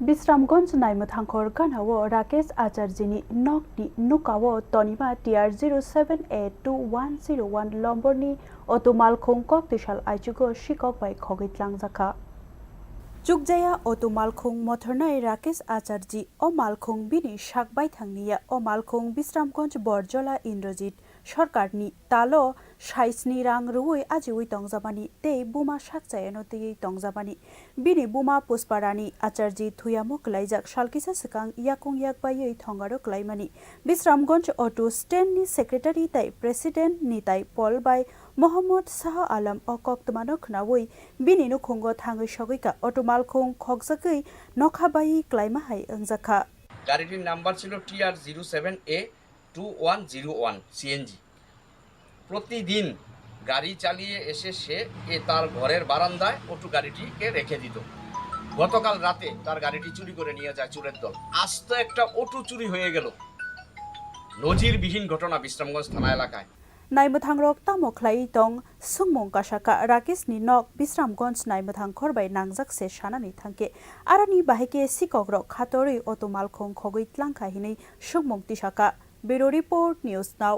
Bishramganj Naimwthangkhor ganao Rakesh Acharjini nokni nukao toniba TR07A2101 lomborni otomal khongkok tishal aichugo sikok bai khogwi tlangjaka. Chukjaya otomalkhung mothornai Rakesh Acharji o malkhung bini sakbai thangniya o malkhung Bishramganj Borjola Indrajit Sarkarni talo 26 rang ruwi ajiwi tongjabani tei buma sakjayano tei tongjabani bini buma Pusparani Acharji thuyamo klaijak salkisa sikang yakung yakbayoi thongaro klaimani Bishramganj Auto Stand ni secretary tai president ni tai Polbai Mohammad Shah Alam o koktmano khnawi bini no khungo thangoi sogika otomalkhung khokjakoi nokhabai klaimahai ongjaka. গাড়িটির number ছিল TR07A2101 CNG। প্রতিদিন গাড়ি চালিয়ে এসে সে তার ঘরের বারান্দায় auto গাড়িটিকে রেখে দিত। গতকাল রাতে তার গাড়িটি চুরি করে নিয়ে যায় চোরের দল। আজ তো একটা অটো চুরি হয়ে গেল। নজিরবিহীন ঘটনা বিশ্রামগঞ্জ থানা এলাকায়। Naimwthangrok tamo khlai tong sungmung kasaka Rakesh ni nok Bishramganj Naimwthangkhor bai nangjak se sanani thangke arani bahike sikhokrok khatori otomalkhung khogwi twlangkha hinai sungmung tisaka. Bureau Report News Now.